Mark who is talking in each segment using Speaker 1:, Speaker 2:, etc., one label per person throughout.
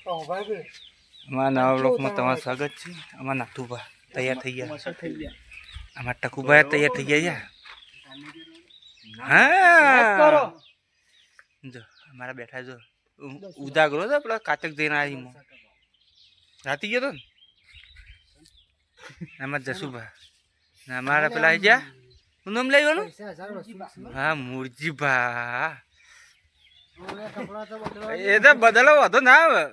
Speaker 1: અમારા નવા બ્લોકમાં તમારું સ્વાગત છે. અમારા નાથુભા તૈયાર થઈ ગયા. અમારા ટકુભાઈ તૈયાર થઈ ગયા. હા જો અમારા બેઠા જો ઉદાગરો તો પેલા કાચક જઈને આવી રાતી ગયો તો ને અમારા જસુભા અમારા પેલા આવી ગયા. શું નામ લેવાનું? હા મુરજીભા. એ તો બદલો વધો ના આવે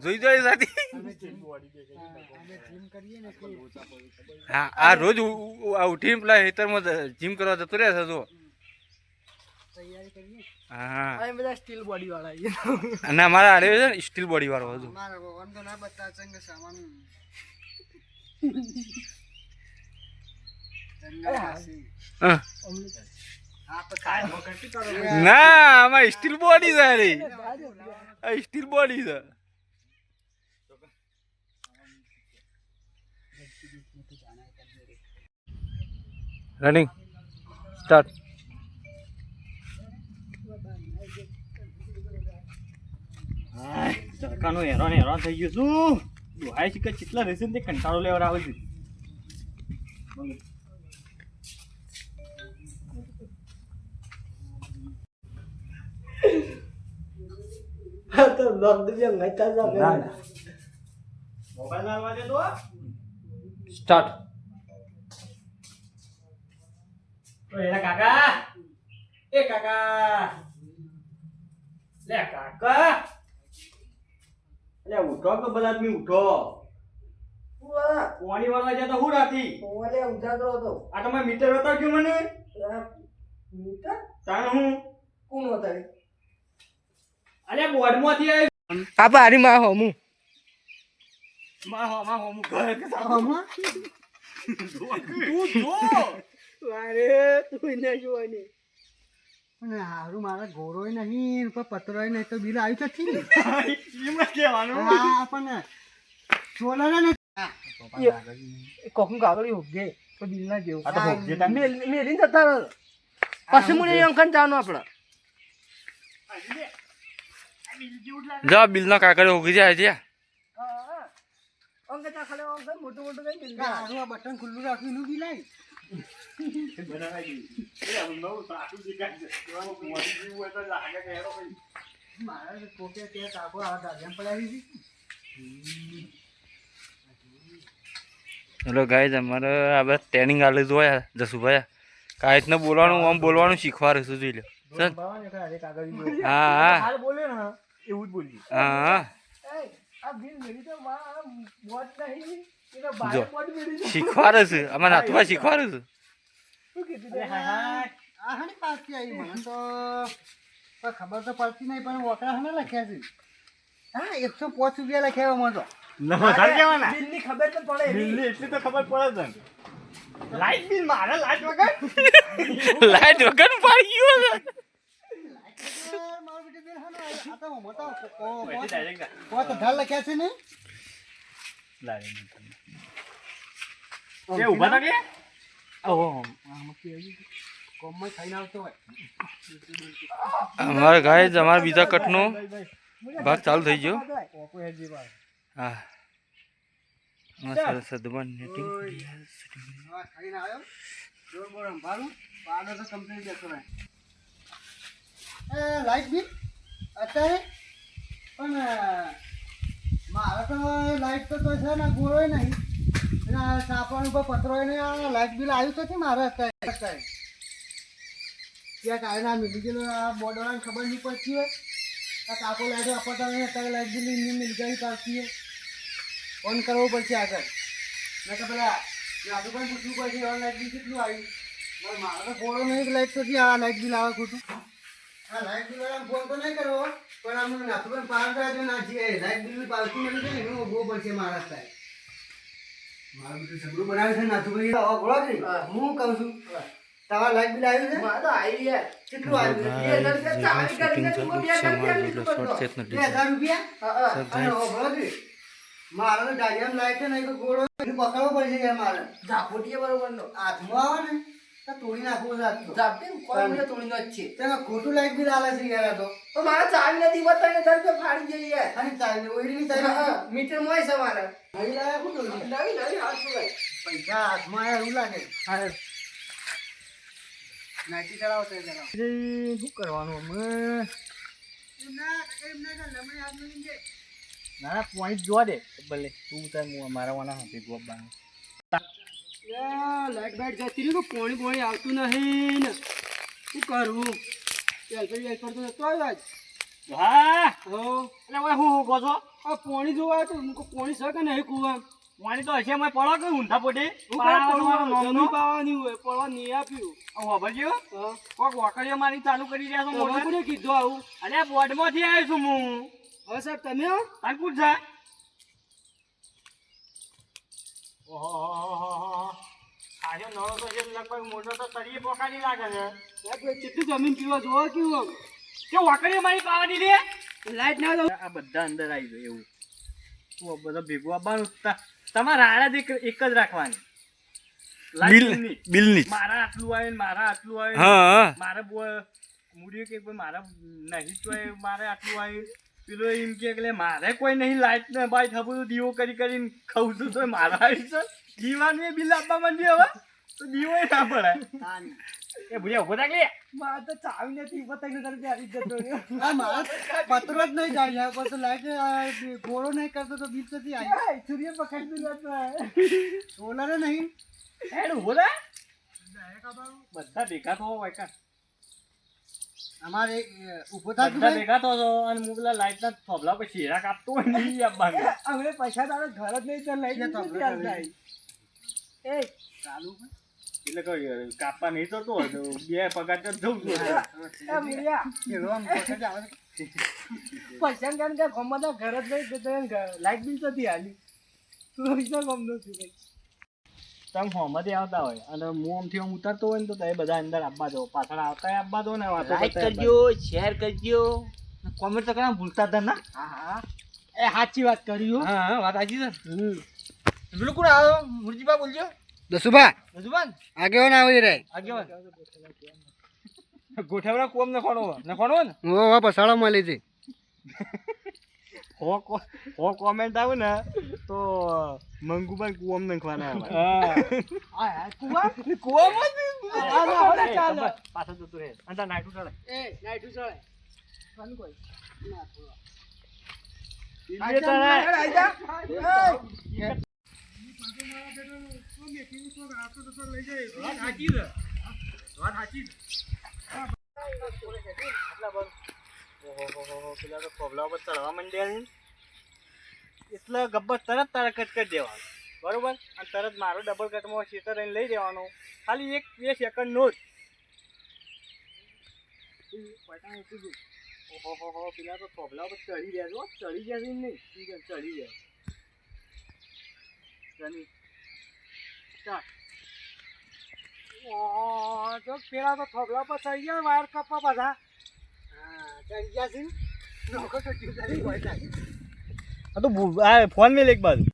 Speaker 1: જોઈ જોઈ સાથે. હા આ રોજ ઉઠીને પેલા ખેતરમાં જીમ કરવા જતો રહે છે તો. હા સ્ટીલ બોડી વાળા અને અમારા આડે છે ને સ્ટીલ બોડી વાળો હતું. ના આમાં સ્ટીલ બોડી છે. અરે સ્ટીલ બોડી છે. Running start.
Speaker 2: ચરકાનો હેરાન થઈ ગયો છું. દોહાય છે કે કેટલા રહેશે ને તે કંટાળો લેવા આવે છે.
Speaker 1: સ્ટાર્ટ.
Speaker 2: કાકા એ કાકા લે કાકા લે ઉઠો કે બધા આદમી ઉઠો. પાણી વાળવા જાય તો હું રાતી આ તમે મીટર બતાવજો મને. તાણ હું કોણ બતાવે? અરે બોર્ડ માંથી આવ્યું.
Speaker 1: આપા હારી માં હોમું
Speaker 2: માં હોમું ઘર કે સામા તું જો.
Speaker 1: અરે તું ન જોવાની પણ હારું મારા ગોરોય નહીં પતરોય નહીં તો બિલ આવ્યું તો
Speaker 2: એમાં કહેવાનું
Speaker 1: પણ સોલર ને કોકનું કાગળ ઉગે તો બિલ ના જેવું
Speaker 2: આ તો ભોગજે તમે
Speaker 1: મેલી જતા રહો પછી મને અંકન જવાનું આપણે જા બિલ ના કાગળ ઉગી જાય છે. મોટું મોટું કઈ બટન ખુલ્લું રાખ્યું નું બિલ આવી. હેલો ગાઈઝ અમારે આ બધા ટ્રેનિંગ આલે જોયા જસુભાઈ કઈ રીતના બોલવાનું આમ બોલવાનું શીખવા રહીશું જોઈ લો. હા હા
Speaker 2: એવું જ બોલજી.
Speaker 1: હા જો શીખવા છે અમારા નાથુભાઈ શીખવા છે. ખબર તો પડતી નહીં પણ વકરા હને લખ્યા છે. હા 105 રૂપિયા લખ્યા મને તો.
Speaker 2: બિલની ખબર તો પડે. બિલની એટલી તો ખબર પડે છે. લાઈટ બિલ મારે લાઈટ વગર
Speaker 1: લાઈટ વગર પાડી ગયો છે. લખ્યા છે ને
Speaker 2: ઉભા ના કે
Speaker 1: અમારા ગાય અમારા બીજા કટનો ભાગ ચાલુ થઈ ગયો. હા સરસ લાઈટ બિલ અત્યારે પણ મારે તો લાઈટ તો છે ને ગોળોય નહીં સાપણ ઉપર પતરોય નહીં. લાઈટ બિલ આવ્યું તો છે મારે અત્યારે ત્યાં કાંઈ ના મિલી ગયેલું. આ બોર્ડવાળાને ખબર નહીં પડતી હોય આ કાકો લાઈટો આપતા નહીં અત્યારે લાઈટ બિલ મિલ ગઈ પાડતી હોય. ફોન કરવો પડશે આગળ મેં તો પેલા આજુ પણ પૂછવું પડશે હવે લાઈટ બિલ કેટલું આવ્યું. મારે તો ગોળો નહીં લાઈટ તો આ લાઈટ બિલ આવે ખોટું. હા લાઈટ બિલ વાળા ફોન તો નહીં કરવો પણ આમ નાતું પણ પાર થાય ના લાઈટ બિલ પાવતી મળી જાય એનું ઉભો પડશે મારા અત્યારે. મારું બધું સગડું બનાવ્યું છે નાથુભાઈ બોલો કે હું કહું છું તમારે લાઈટ બિલ આવ્યું છે? મારે તો આવી યાર. કેટલું આવ્યું? 2000 રૂપિયા. મારે તો ડાયમ લાઈટ છે ને ગોળો પકડવો પડશે યાર. મારે ઝાપોટીએ બરોબર નો હાથમાં આવે ને તો તોડી નાખવું લાગતું
Speaker 3: ઝાપટી કોઈ મને તોડીનો જ છે
Speaker 1: તેમાં ખોટું લાઈટ બિલ આલે છે યાર આ તો
Speaker 3: તો મારા ચાવી નથી બતાવીને ધરપે ફાડી જઈ યાર
Speaker 1: અને ચાલી ઓઈડીની ચાલી
Speaker 3: હા, મીટર મોય છે મારા
Speaker 1: નવી લાયા શું તોડી
Speaker 3: નવી હાથ સુવાય
Speaker 1: પૈસા હાથમાં આયા એવું લાગે હા નાઈટી ચડાવો તે ચડાવો
Speaker 2: શું કરવાનું અમે ના પોઈન્ટ જોવા દે ભલે તું તાર મારા વાના હાથે જોબ બાંધ
Speaker 3: લાઈટ બાઈટ જતી રહી તો પાણી આવતું નહીં ને શું કરવું વેલફેર તો જતો આવ્યો આજ
Speaker 2: હા
Speaker 3: હો
Speaker 2: એટલે હવે હું કહો છો
Speaker 3: આ પાણી જોવા તો પાણી છે કે નહીં કુવા
Speaker 2: પાણી તો હશે મેં પડો કે ઊંધા પોટી
Speaker 3: જમી પાવાની હોય પડવા નહીં આપ્યું
Speaker 2: વાપરજો કોક વાકડીઓ મારી ચાલુ કરી રહ્યા છો મોટર
Speaker 3: કોને કીધું આવું
Speaker 2: અરે બોર્ડમાંથી આવ્યો છું હું
Speaker 3: હવે સાહેબ તમે હો
Speaker 2: તાર પૂછ છે આજે નળો તો છે લગભગ મોટો તો તરીએ પોકાની લાગે છે
Speaker 3: સાહેબ કેટલી જમીન પીવા જોવા કેવું
Speaker 2: કે વાકડીઓ મારી પાવા દીધી
Speaker 3: લાઈટ ના દો
Speaker 2: આ બધા અંદર આવી જાય એવું તું બધા ભેગું આવવાનું તમારા આળા એક જ રાખવાની બિલની મારા આટલું આવે ને મારા આટલું આવે મારે મૂડી કે મારા નહીં તો મારે આટલું આવે પેલો એમ કે એટલે મારે કોઈ નહીં લાઈટ ને બાઈટ હબું દીવો કરીને ખાઉં છું તો મારા આવી છે દીવાનું બિલ આપવા માંડ્યું હવે તો દીવો ના પડે એ ભૂયા ઉભો થાક લે
Speaker 3: મારે તો ચાવી નથી બતાવીને તારે પ્યારી જતો રહ્યો
Speaker 1: આ મારા પત્રો જ નહીં જાય યાર પછી લાઈટ ગોળો નહીં કરતો તો બીજ નથી આવી
Speaker 3: સૂર્ય પકડી દીધો
Speaker 1: સોલરે નહીં
Speaker 2: હેડ ઉભો થા બધા ભેગા થવો હોય કા
Speaker 1: અમારે ઉભો થા
Speaker 2: બધા ભેગા થો છો અને હું પેલા લાઈટ ના થોભલા પર શેરા કાપતો હોય નહીં આપવાનું
Speaker 3: હવે પૈસા તારે ઘર જ નહીં ચાલ લાઈટ નથી ચાલતા એ
Speaker 1: ચાલુ
Speaker 2: એટલે કઈ કાપવા નહીં થતો હોય તો બે પગાર તો જવું છું
Speaker 3: એ મુરિયા
Speaker 1: એવો આમ પોતે જ આવે
Speaker 3: પૈસા કારણ કે ગમતા ઘર જ નહીં તો લાઈટ બિલ નથી હાલી તું પૈસા ગમ નથી ભાઈ
Speaker 2: તમે હોમાંથી આવતા હોય અને હું આમથી આમ ઉતરતો હોય ને તો તમે બધા અંદર આપવા દો પાછળ આવતા આપવા દો ને વાતો કરજો શેર કરજો કોમેન્ટ તો કરવા ભૂલતા હતા ના
Speaker 3: હા હા એ સાચી વાત કરી
Speaker 2: હા હા વાત સાચી છે પેલું કોણ આવ્યો મુરજીબા બોલજો
Speaker 1: દસુભા
Speaker 2: રજુબાન
Speaker 1: આગેવાન આવી રે
Speaker 2: આગેવાન ગોઠવડા કોમ નખવાનો ને
Speaker 1: ઓ પસાળો મળી છે
Speaker 2: હો કોમેન્ટ આવે ને તો મંગુબાઈ કુવામ નખવાના
Speaker 3: હા કુવા
Speaker 2: કુવામાં
Speaker 3: ચાલો
Speaker 2: પાછળ જતું રહે અને તાર નાટું ચાલે
Speaker 3: એ નાઈટુ ચડે કોણ કોઈ
Speaker 2: પેલા તો કોબલા પર ચડવા માંડ્યા એટલે ગબ્બર તરત તારા કટ કરી દેવાનું બરોબર અને તરત મારો ડબલ કટમાં સીટર લઈને લઈ દેવાનો ખાલી 1-2 સેકન્ડ નો જ ઓહો પેલા તો કોબલા પર ચડી ગયા છો ચડી ગયા છે નહીં ચડી ગયા
Speaker 3: જો પેલા તો થોબલા પર ચડી ગયા વાયર કપા બધા
Speaker 1: ચડી ગયા છે નોકો તો ચૂકી હોય
Speaker 2: તો ફોન મેં એક બાજુ